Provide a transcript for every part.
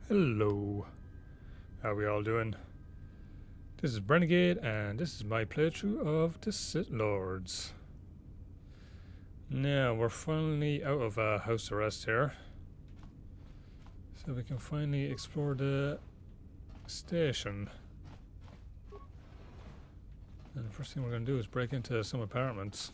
Hello, how we all doing? This is Renegade, and this is my playthrough of the Sith Lords. Now, we're finally out of house arrest here. So we can finally explore the station. And the first thing we're going to do is break into some apartments.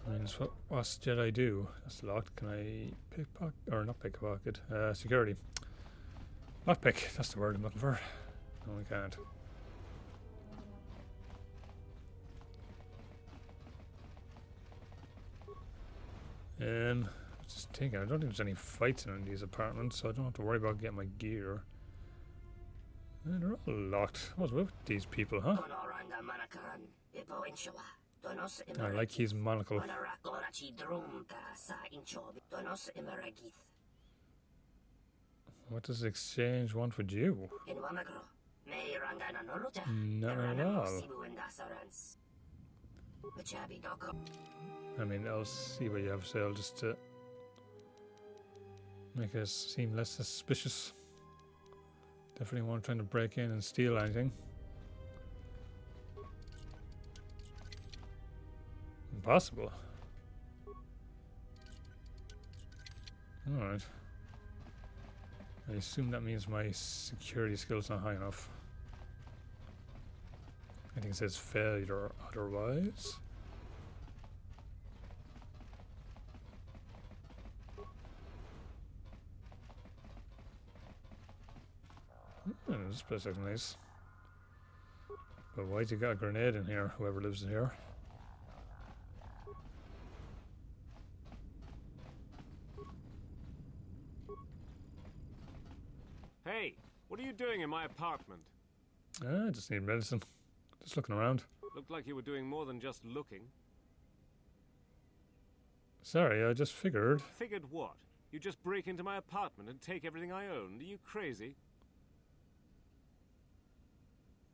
I mean, it's what us Jedi do. That's locked. Can I pickpocket? Or not pickpocket. Security. Lockpick, that's the word I'm looking for. No, we can't. Just thinking, I don't think there's any fights in these apartments, so I don't have to worry about getting my gear. And they're all locked. What's with these people, huh? I like his monocle. What does exchange want with you? Not at all. I mean, I'll see what you have to say, just to make us seem less suspicious. Definitely weren't trying to break in and steal anything. Impossible. Alright. I assume that means my security skill's not high enough. I think it says failure otherwise. This place looks nice. But why's he got a grenade in here, whoever lives in here? Hey, what are you doing in my apartment? I just need medicine. Just looking around. Looked like you were doing more than just looking. Sorry, I just figured. Figured what? You just break into my apartment and take everything I own? Are you crazy?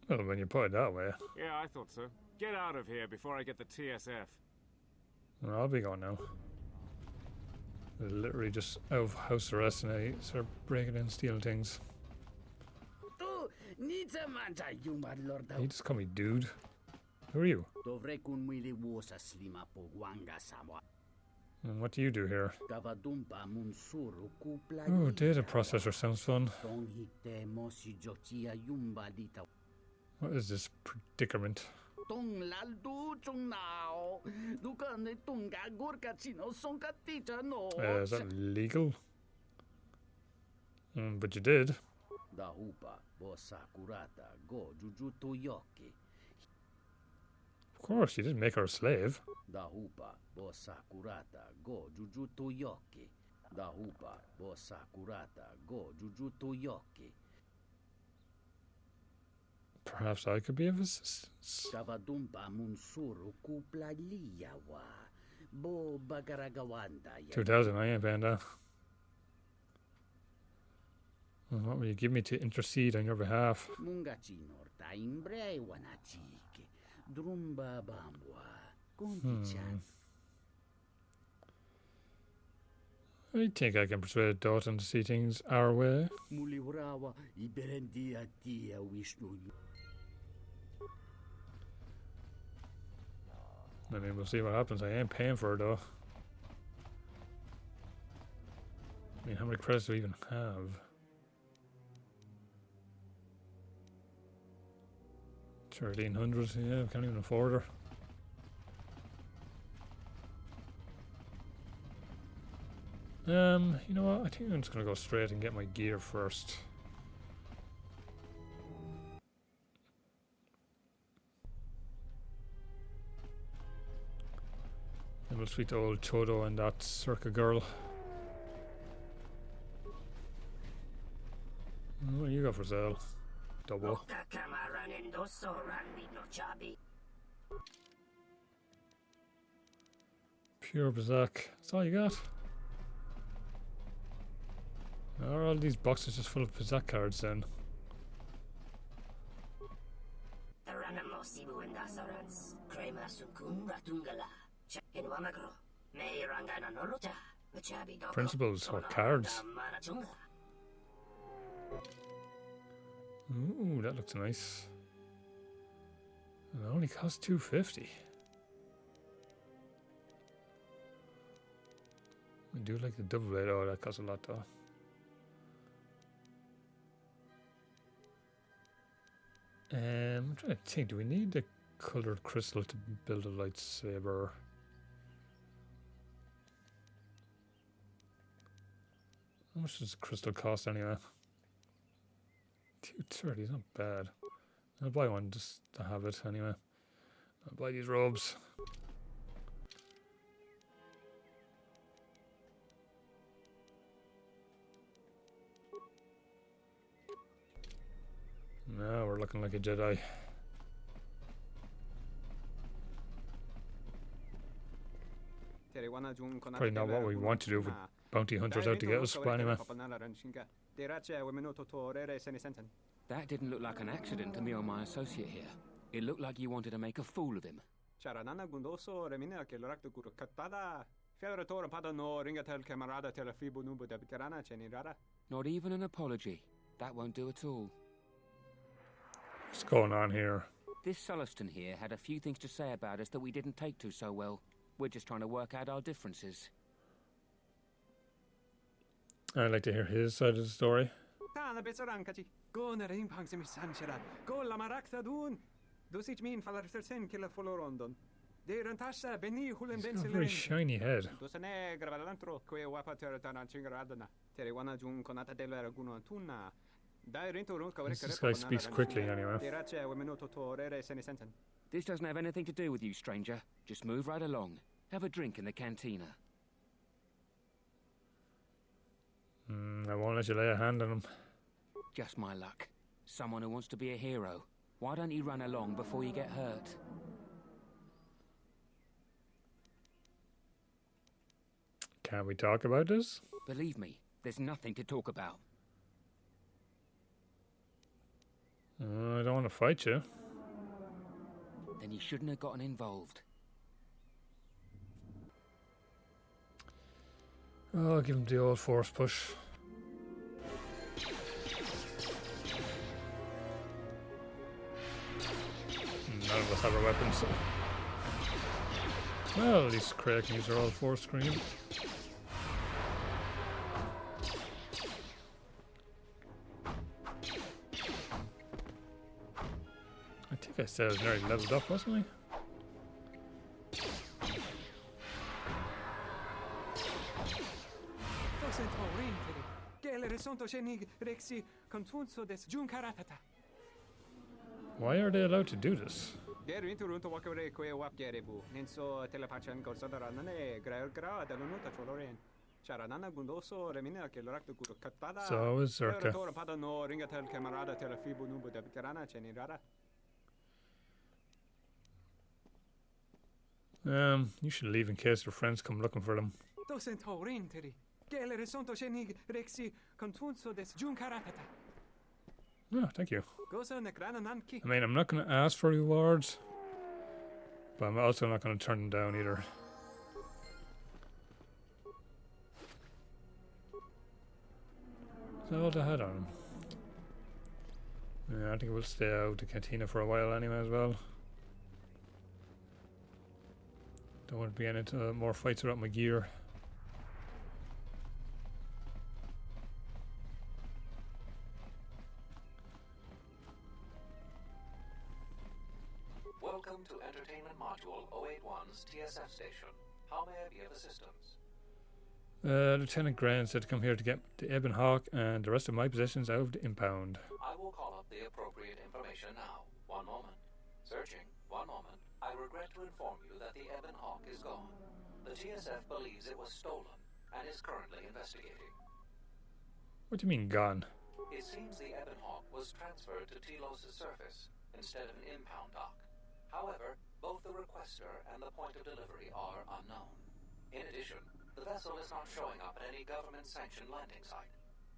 Well, when you put it that way. Yeah, I thought so. Get out of here before I get the TSF. Well, I'll be gone now. I literally just out of house arrest and I start breaking in and stealing things. You just call me dude. Who are you? And what do you do here? Oh, data processor sounds fun. What is this predicament? Is that legal? But you did. Of course, you didn't make her a slave. Perhaps I could be of assistance. 2000, I ain't paying that. What will you give me to intercede on your behalf? I think I can persuade Dalton to see things our way. I mean, we'll see what happens. I ain't paying for it, though. I mean, how many credits do we even have? 1300, yeah, we can't even afford her. You know what? I think I'm just gonna go straight and get my gear first. And we'll speak to old Chodo and that Circa girl. What do you got for sale? Double. Pure Berserk. That's all you got? Are all these boxes just full of Berserk cards then? Principles or cards. Ooh, that looks nice. It only costs $250. I do like the double blade. Oh, that costs a lot though. I'm trying to think. Do we need the colored crystal to build a lightsaber? How much does the crystal cost anyway? $230 is not bad. I'll buy one just to have it anyway. I'll buy these robes. Now we're looking like a Jedi. Probably not what we want to do with bounty hunters out to get us, but anyway. That didn't look like an accident to me or my associate here. It looked like you wanted to make a fool of him. Not even an apology. That won't do at all. What's going on here? This Sulluston here had a few things to say about us that we didn't take to so well. We're just trying to work out our differences. I'd like to hear his side of the story. He's got a very shiny head. This guy speaks quickly anyway. This doesn't have anything to do with you, stranger. Just move right along. Have a drink in the cantina. I won't let you lay a hand on him. Just my luck. Someone who wants to be a hero. Why don't you run along before you get hurt? Can we talk about this? Believe me, there's nothing to talk about. I don't want to fight you. Then you shouldn't have gotten involved. Oh, I'll give him the old force push. None of us have our weapons. Well, at least Craig can use her all force screen. I think I said I was nearly leveled up, wasn't I? Why are they allowed to do this? So is Zerka. You should leave in case your friends come looking for them. Oh, thank you. I mean, I'm not going to ask for rewards, but I'm also not going to turn them down either. Is that all they had on them? Yeah, I think we'll stay out the cantina for a while anyway as well. Don't want to be into more fights without my gear. Welcome to Entertainment Module 081's TSF station. How may I be of assistance? Lieutenant Grant said to come here to get the Ebon Hawk and the rest of my possessions out of the impound. I will call up the appropriate information now. One moment. Searching. One moment. I regret to inform you that the Ebon Hawk is gone. The TSF believes it was stolen and is currently investigating. What do you mean, gone? It seems the Ebon Hawk was transferred to Telos' surface instead of an impound dock. However, both the requester and the point of delivery are unknown. In addition, the vessel is not showing up at any government-sanctioned landing site.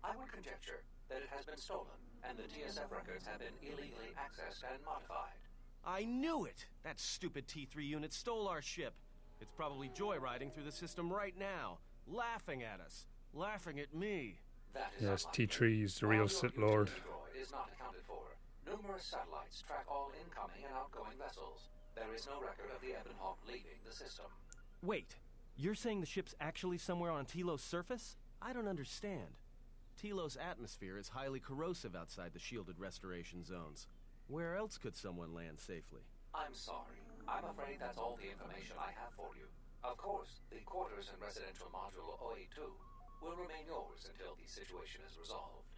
I would conjecture that it has been stolen, and the TSF records have been illegally accessed and modified. I knew it! That stupid T3 unit stole our ship. It's probably joyriding through the system right now. laughing at us, laughing at me. That is Yes, unlikely. T3 is the While real your Sith Lord. utility droid is not accounted for, numerous satellites track all incoming and outgoing vessels. There is no record of the Ebon Hawk leaving the system. Wait, you're saying the ship's actually somewhere on Telos' surface? I don't understand. Telos' atmosphere is highly corrosive outside the shielded restoration zones. Where else could someone land safely? I'm sorry. I'm afraid that's all the information I have for you. Of course, the quarters and residential module OA2 will remain yours until the situation is resolved.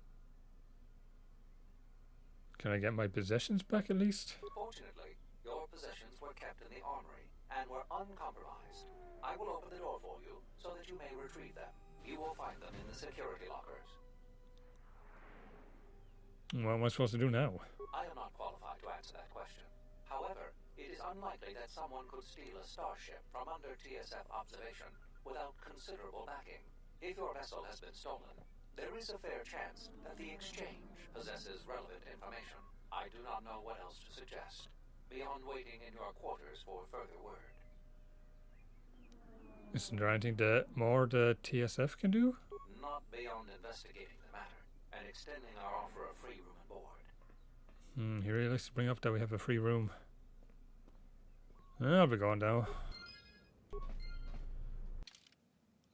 Can I get my possessions back at least? Fortunately, your possessions were kept in the armory and were uncompromised. I will open the door for you so that you may retrieve them. You will find them in the security lockers. What am I supposed to do now? I am not qualified to answer that question. However, it is unlikely that someone could steal a starship from under TSF observation without considerable backing. If your vessel has been stolen, there is a fair chance that the exchange possesses relevant information. I do not know what else to suggest, beyond waiting in your quarters for further word. Isn't there anything more the TSF can do? Not beyond investigating the matter and extending our offer of free room and board. He really likes to bring up that we have a free room. I'll be going now.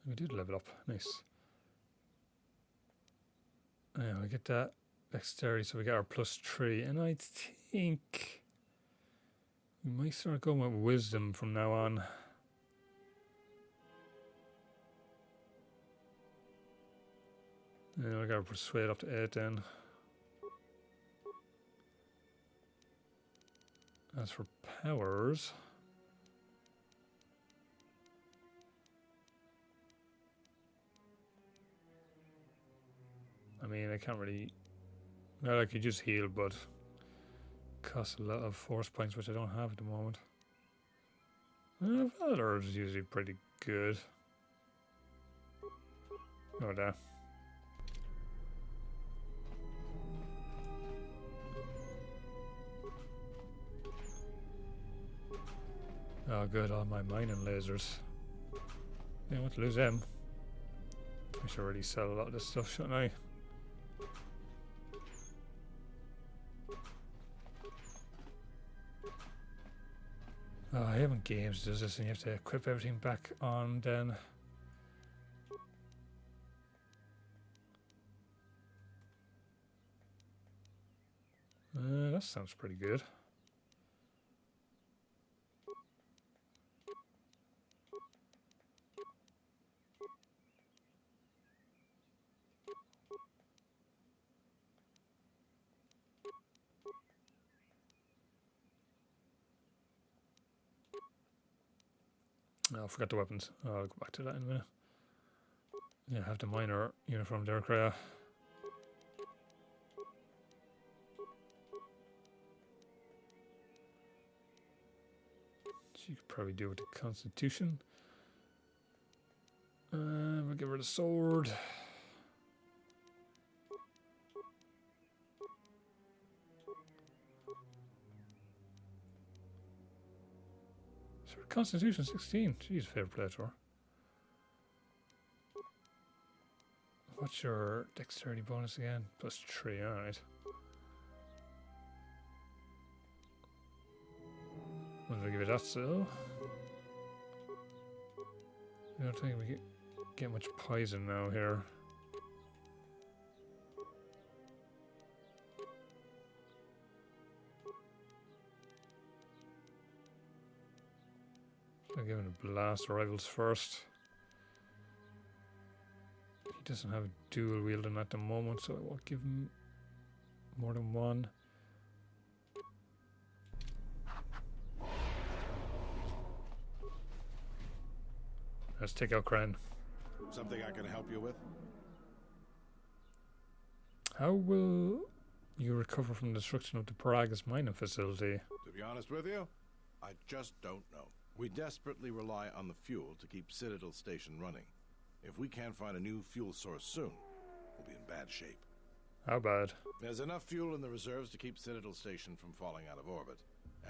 We did level up. Nice. Yeah, we get that dexterity, so we got our +3. And I think we might start going with wisdom from now on. Yeah, I got to persuade up to 8 then. As for powers, I mean, I can't really. Well, I could just heal, but costs a lot of force points, which I don't have at the moment. Valor is usually pretty good. Oh, there. Oh, good, all my mining lasers. Yeah, I want to lose them. I should already sell a lot of this stuff, shouldn't I? Oh, I haven't games does this, and you have to equip everything back on then. That sounds pretty good. Oh, I forgot the weapons. Oh, I'll go back to that in a minute. Yeah, I have the miner uniform there, Kreia. She could probably do with the Constitution. We'll give her the sword. So Constitution 16. She's favorite play to her. What's your dexterity bonus again? +3, alright. What did I give it that still? I don't think we get much poison now here. I'll give him a blast rifles first. He doesn't have a dual wielding at the moment, so I won't give him more than one. Let's take out Kren. Something I can help you with? How will you recover from the destruction of the Paragus mining facility? To be honest with you, I just don't know. We desperately rely on the fuel to keep Citadel Station running. If we can't find a new fuel source soon, we'll be in bad shape. How bad? There's enough fuel in the reserves to keep Citadel Station from falling out of orbit,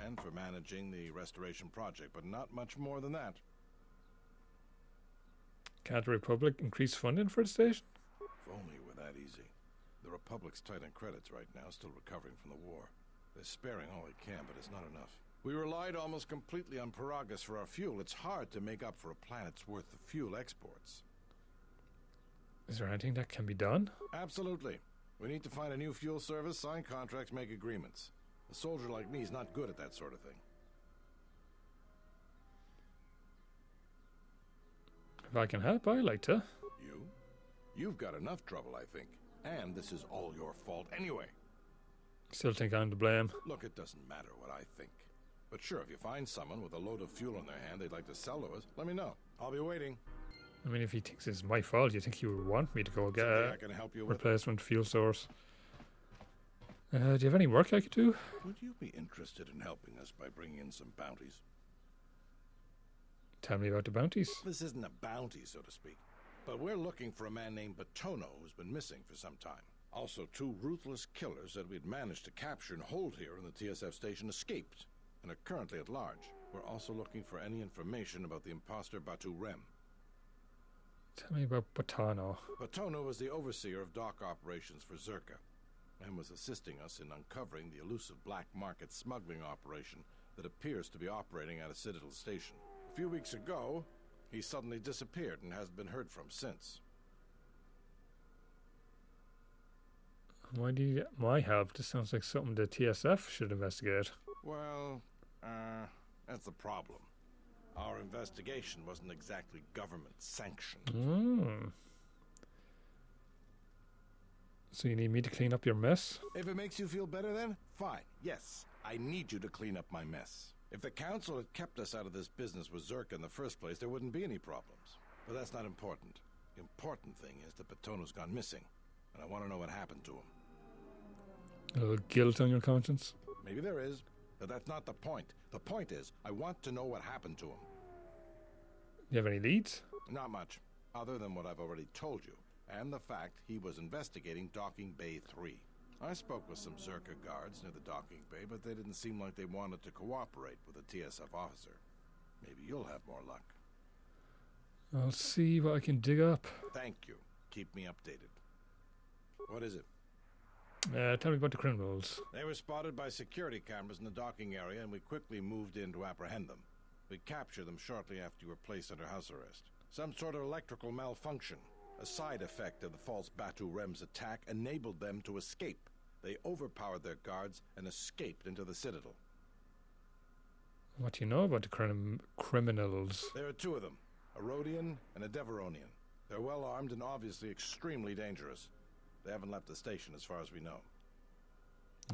and for managing the restoration project, but not much more than that. Can't the Republic increase funding for the station? If only it were that easy. The Republic's tight on credits right now, still recovering from the war. They're sparing all they can, but it's not enough. We relied almost completely on Paragus for our fuel. It's hard to make up for a planet's worth of fuel exports. Is there anything that can be done? Absolutely. We need to find a new fuel service, sign contracts, make agreements. A soldier like me is not good at that sort of thing. If I can help, I like to. You? You've got enough trouble, I think. And this is all your fault anyway. Still think I'm to blame. Look, it doesn't matter what I think. But sure, if you find someone with a load of fuel in their hand they'd like to sell to us, let me know. I'll be waiting. I mean, if he thinks it's my fault, you think he would want me to go get Something a I can help you with. replacement fuel source? Do you have any work I could do? Would you be interested in helping us by bringing in some bounties? Tell me about the bounties. This isn't a bounty, so to speak. But we're looking for a man named Batono who's been missing for some time. Also, 2 ruthless killers that we'd managed to capture and hold here in the TSF station escaped and are currently at large. We're also looking for any information about the imposter Batu Rem. Tell me about Botano. Batono was the overseer of dock operations for Zerka and was assisting us in uncovering the elusive black market smuggling operation that appears to be operating at a Citadel station. A few weeks ago, he suddenly disappeared and hasn't been heard from since. Why do you my help? This sounds like something the TSF should investigate. Well, that's the problem. Our investigation wasn't exactly government sanctioned. So you need me to clean up your mess? If it makes you feel better then, fine. Yes, I need you to clean up my mess. If the council had kept us out of this business with Zerk in the first place, there wouldn't be any problems. But that's not important. The important thing is that Batono's gone missing, and I want to know what happened to him. A little guilt on your conscience? Maybe there is, but that's not the point. The point is, I want to know what happened to him. You have any leads? Not much, other than what I've already told you, and the fact he was investigating Docking Bay 3. I spoke with some Zerka guards near the docking bay, but they didn't seem like they wanted to cooperate with a TSF officer. Maybe you'll have more luck. I'll see what I can dig up. Thank you. Keep me updated. What is it? Tell me about the criminals. They were spotted by security cameras in the docking area, and we quickly moved in to apprehend them. We captured them shortly after you were placed under house arrest. Some sort of electrical malfunction, a side effect of the false Batu Rem's attack, enabled them to escape. They overpowered their guards and escaped into the Citadel. What do you know about the criminals? There are 2 of them, a Rhodian and a Deveronian. They're well armed and obviously extremely dangerous. They haven't left the station as far as we know.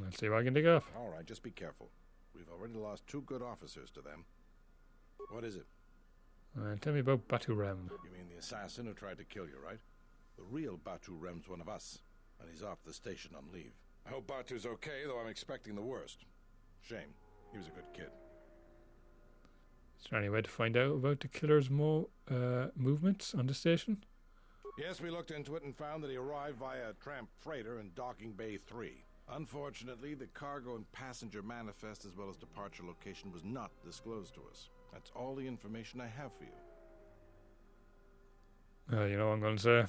Let's see what I can dig up. All right, just be careful. We've already lost 2 good officers to them. What is it? Tell me about Batu Rem. You mean the assassin who tried to kill you, right? The real Batu Rem's one of us, and he's off the station on leave. I hope Batu's okay, though I'm expecting the worst. Shame. He was a good kid. Is there any way to find out about the killer's movements on the station? Yes, we looked into it and found that he arrived via a tramp freighter in Docking Bay 3. Unfortunately, the cargo and passenger manifest as well as departure location was not disclosed to us. That's all the information I have for you. You know what I'm going to say.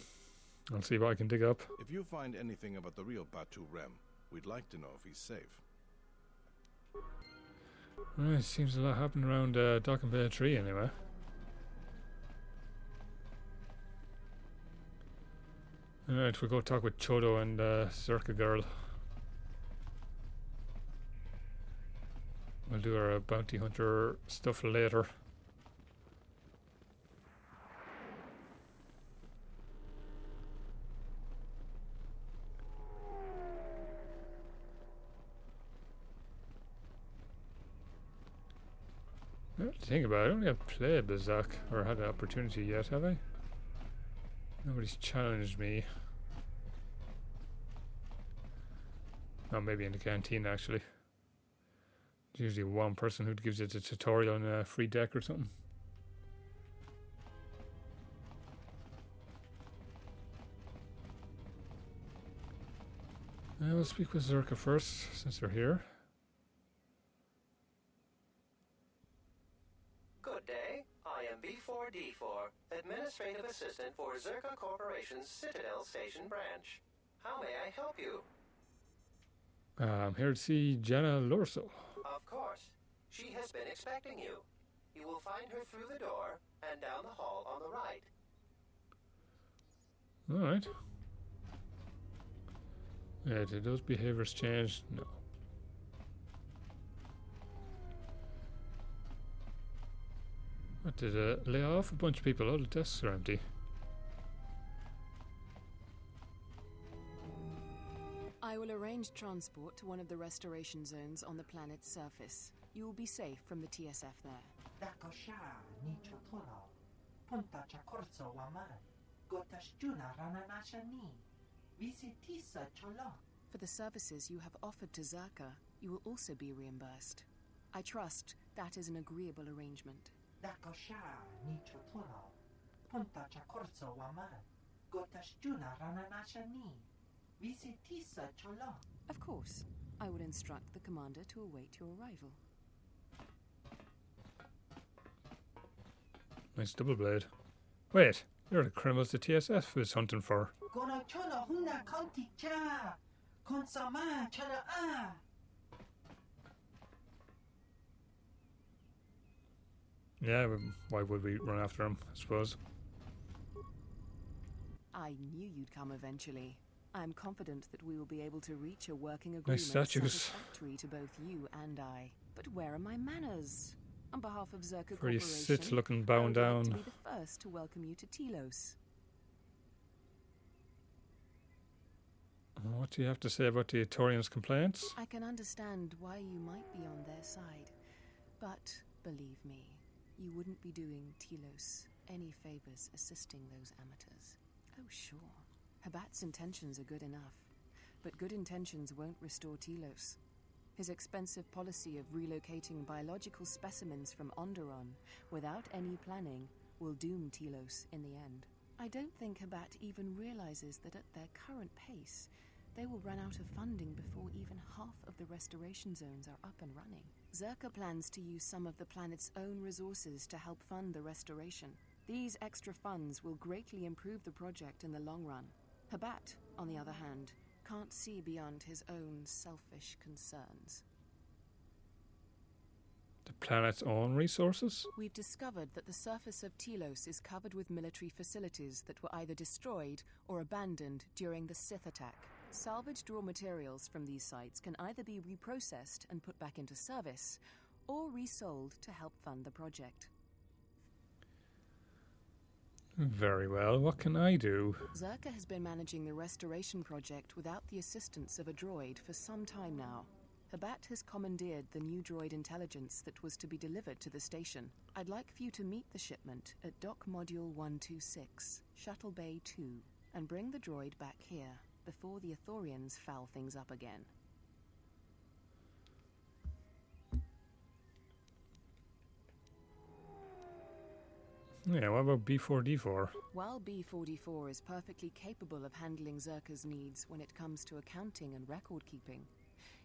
I'll see what I can dig up. If you find anything about the real Batu Rem, we'd like to know if he's safe. Right, seems a lot happened around Docking Bay 3 anyway. Alright, we'll go talk with Chodo and Zerka girl. We'll do our bounty hunter stuff later. Think about it, I don't think I've played Bazak or had the opportunity yet, have I? Nobody's challenged me. Oh, maybe in the canteen actually. There's usually one person who gives you the tutorial on a free deck or something. We'll speak with Zerka first, since they're here. Good day. I am B4D4, Administrative Assistant spokesman for Zerka Corporation's Citadel Station branch. How may I help you? I'm here to see Jenna Lorso. Of course. She has been expecting you. You will find her through the door and down the hall on the right. Alright. Yeah, did those behaviors change? No. What, did it lay off a bunch of people? All the desks are empty. I will arrange transport to one of the restoration zones on the planet's surface. You will be safe from the TSF there. For the services you have offered to Zerka, you will also be reimbursed. I trust that is an agreeable arrangement. Of course. I will instruct the commander to await your arrival. Nice double blade. Wait, you're the criminals the TSF is hunting for. Yeah, why would we run after him, I suppose? I knew you'd come eventually. I'm confident that we will be able to reach a working agreement statues. satisfactory to both you and I. But where are my manners? On behalf of Zerka Pretty Corporation, sit looking I bound would down. like to be the first to welcome you to Telos. What do you have to say about the Atorians' complaints? I can understand why you might be on their side, but believe me, you wouldn't be doing Telos any favors assisting those amateurs. Oh, sure. Habat's intentions are good enough, but good intentions won't restore Telos. His expensive policy of relocating biological specimens from Onderon without any planning will doom Telos in the end. I don't think Habat even realizes that at their current pace, they will run out of funding before even half of the restoration zones are up and running. Zerka plans to use some of the planet's own resources to help fund the restoration. These extra funds will greatly improve the project in the long run. Habat, on the other hand, can't see beyond his own selfish concerns. The planet's own resources? We've discovered that the surface of Telos is covered with military facilities that were either destroyed or abandoned during the Sith attack. Salvaged raw materials from these sites can either be reprocessed and put back into service, or resold to help fund the project. Very well, what can I do? Zerka has been managing the restoration project without the assistance of a droid for some time now. Habat has commandeered the new droid intelligence that was to be delivered to the station. I'd like for you to meet the shipment at Dock Module 126, Shuttle Bay 2, and bring the droid back here before the Athorians foul things up again. Yeah, what about B4D4? While B44 is perfectly capable of handling Zerka's needs when it comes to accounting and record keeping,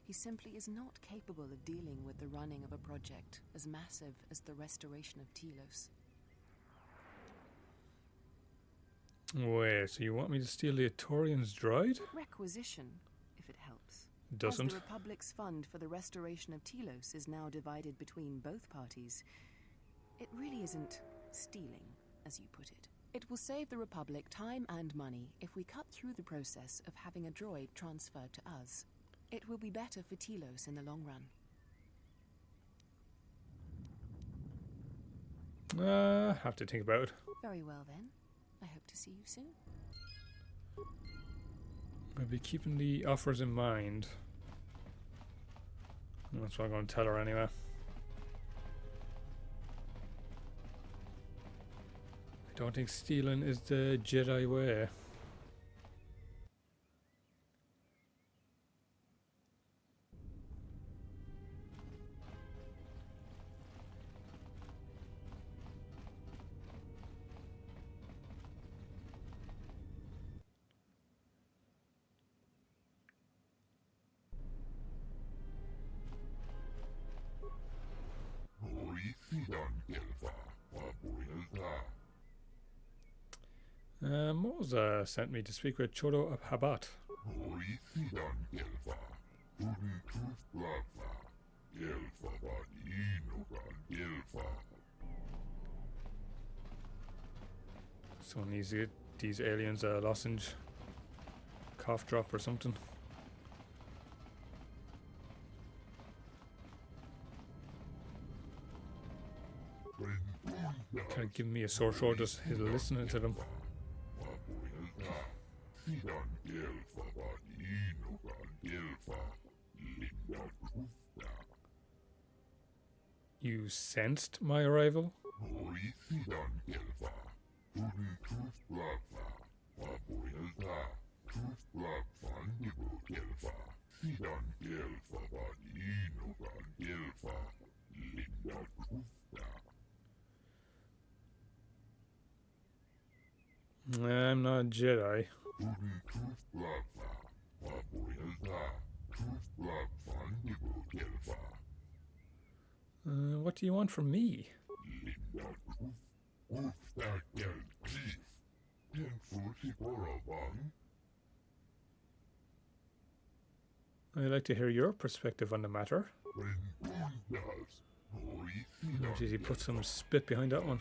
he simply is not capable of dealing with the running of a project as massive as the restoration of Telos. Wait, so you want me to steal the Atorian's droid? Requisition, if it helps. Doesn't. As the Republic's fund for the restoration of Telos is now divided between both parties, it really isn't stealing, as you put it. It will save the Republic time and money if we cut through the process of having a droid transferred to us. It will be better for Telos in the long run. Have to think about it. Very well then. I hope to see you soon. I'll be keeping the offers in mind. That's what I'm going to tell her anyway. I don't think stealing is the Jedi way. Moza sent me to speak with Chodo Habat. Someone needs to get these aliens a lozenge, cough drop or something. Kind of giving me a sore throat just listening to them. You sensed my arrival? I'm not a Jedi. What do you want from me? I'd like to hear your perspective on the matter. Oh, geez, he put some spit behind that one.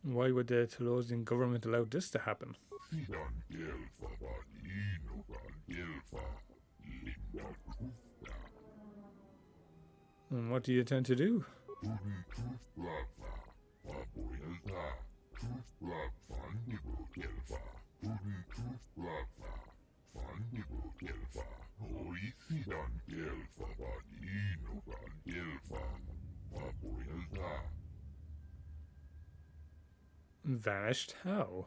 Why would the Telosian government allow this to happen? And what do you intend to do? Vanished? How?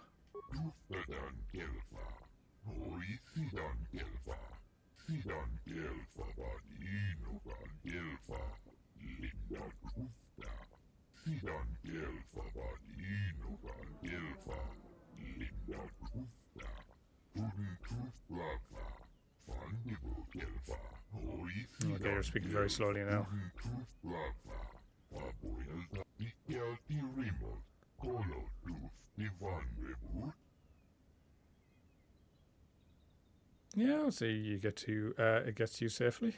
Okay, you're speaking very slowly now. Yeah, I'll say you get to it gets to you safely.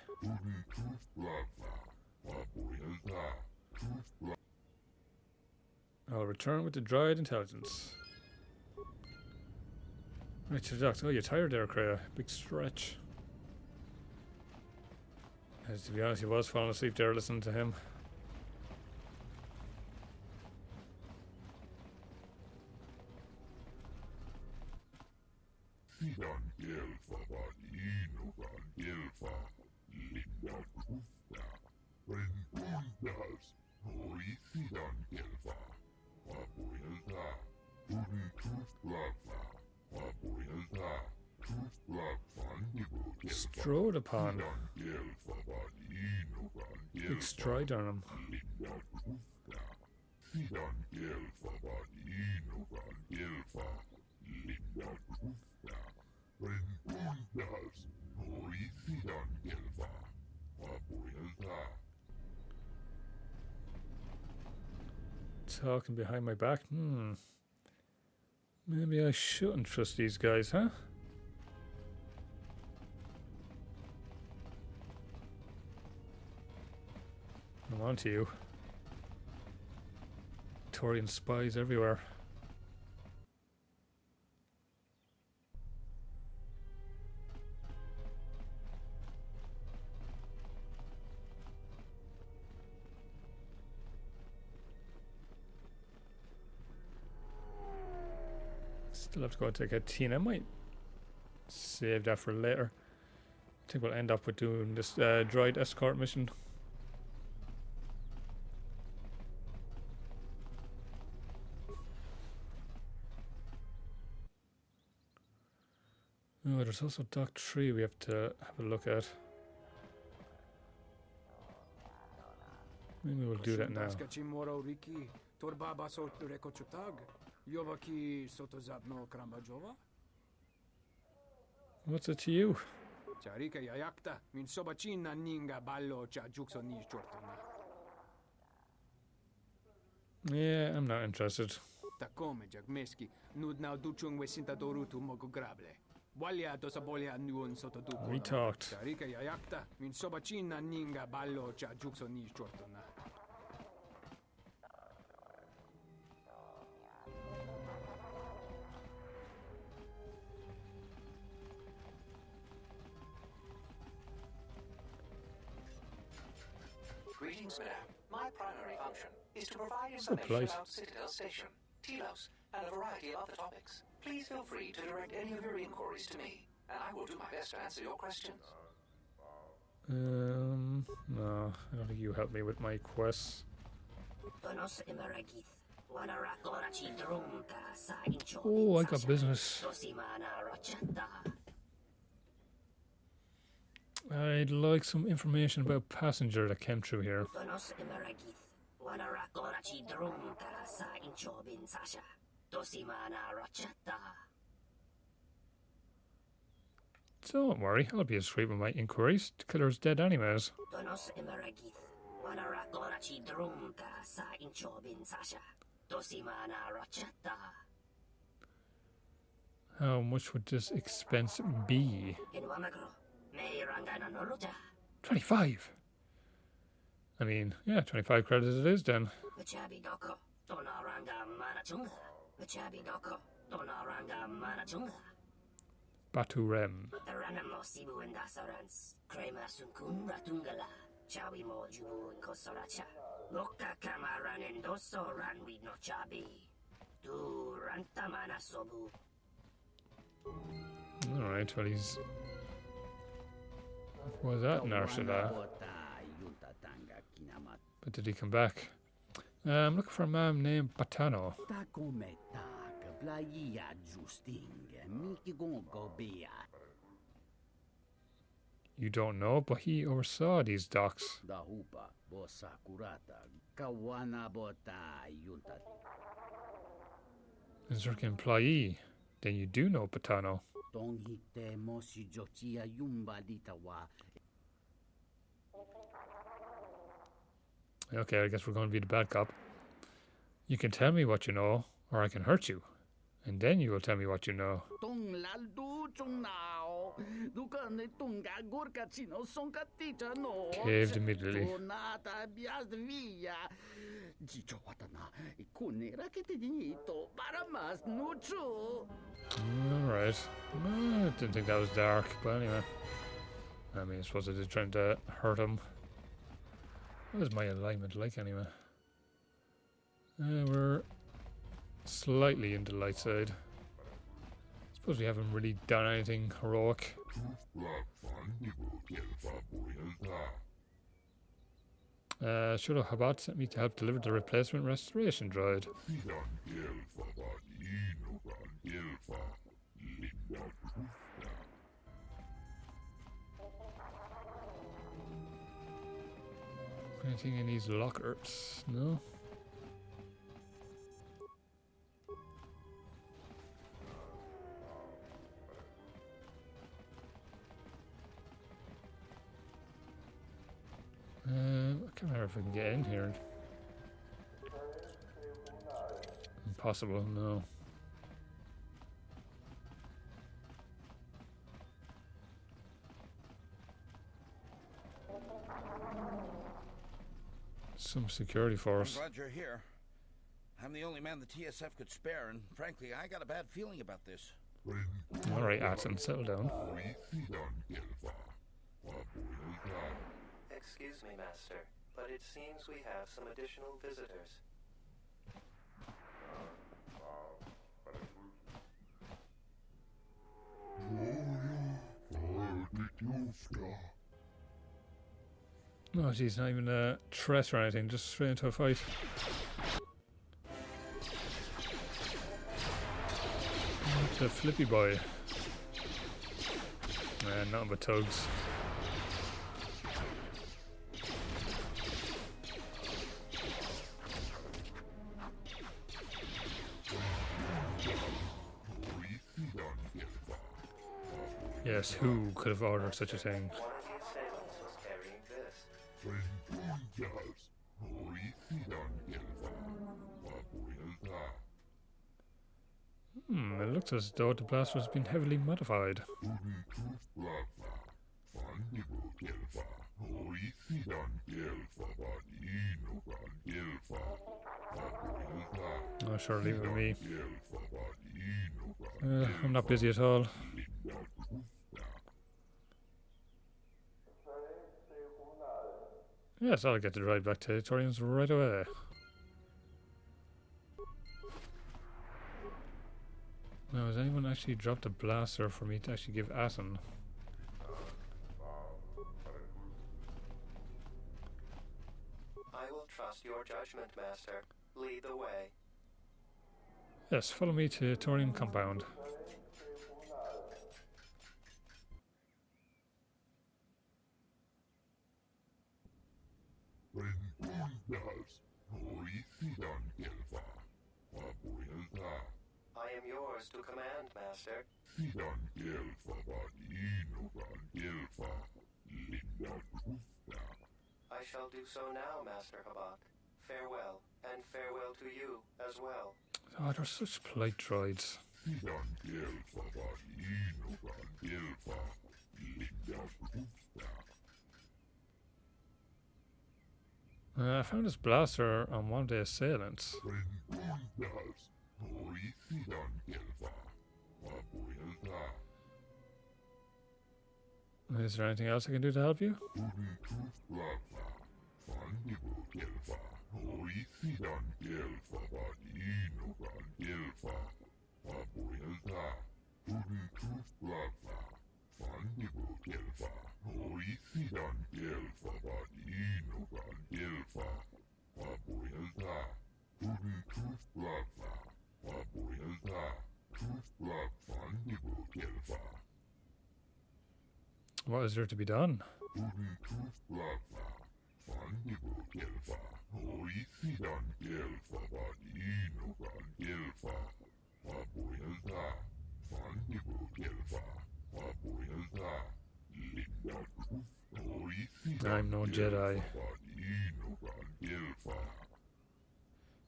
I'll return with the droid intelligence. Right to the docks. Oh, you're tired there, Kreia. Big stretch. As to be honest, he was falling asleep there listening to him. Strode upon. Big stride on him. Talking behind my back? Maybe I shouldn't trust these guys, huh? I'm on to you. Torian spies everywhere. Still have to go and take a Tina. I might save that for later. I think we'll end up with doing this droid escort mission. Oh, there's also Dock 3 we have to have a look at. Maybe we'll do that now. What's it to you? Yeah, I'm not interested. We talked. Greetings, madame. My primary function is to provide So information polite. about Citadel Station, Telos, and a variety of other topics. Please feel free to direct any of your inquiries to me, and I will do my best to answer your questions. No, I don't think you help me with my quests. Oh, I got business. I'd like some information about passenger that came through here. Don't worry, I'll be discreet with my inquiries. The killer's dead anyways. How much would this expense be? 25. I mean, yeah, 25 credits it is then. Batu Rem. Alright, well he's... What was that, Narsada? But did he come back? I'm looking for a man named Patano. You don't know, but he oversaw these docks. As an employee, then you do know Patano. Okay, I guess we're going to be the bad cop. You can tell me what you know, or I can hurt you. And then you will tell me what you know. Caved immediately. Alright. I didn't think that was dark, but anyway. I mean, I suppose I did trying to hurt him. What is my alignment like anyway? We're slightly in the light side. Suppose we haven't really done anything heroic. Shuro Habat sent me to help deliver the replacement restoration droid. Anything in these lockers? No? I can't remember if I can get in here. Impossible, no. Some security force. I'm glad you're here. I'm the only man the TSF could spare, and frankly, I got a bad feeling about this. Alright, Atson, settle down. Excuse me, Master, but it seems we have some additional visitors. Oh, geez, not even a threat or anything, just straight into a fight. The flippy boy. Nothing but tugs. Yes, who could have ordered such a thing? One of the assailants was carrying this. It looks as though the blaster has been heavily modified. Oh, sure, leave it with me. I'm not busy at all. Yes, I'll get to drive back to Torians right away. Now, has anyone actually dropped a blaster for me to actually give Assen? I will trust your judgment, Master. Lead the way. Yes, follow me to Torian compound. I am yours to command, Master. I shall do so now, Master Habak. Farewell, and farewell to you as well. Oh, they're such polite droids. I found this blaster on one of the assailants. Is there anything else I can do to help you? What is there to be done? I'm no Jedi.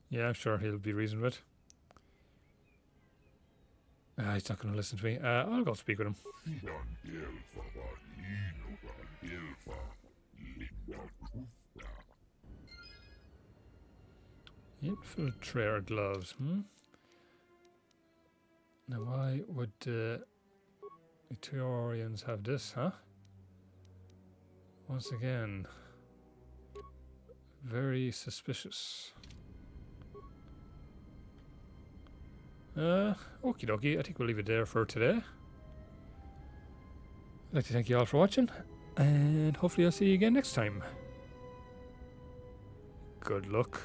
Yeah, I'm sure he'll be reasoned with. He's not going to listen to me. I'll go speak with him. Infiltrator gloves, Now why would Etorians have this, huh? Once again, very suspicious. Okie dokie, I think we'll leave it there for today. I'd like to thank you all for watching, and hopefully I'll see you again next time. Good luck.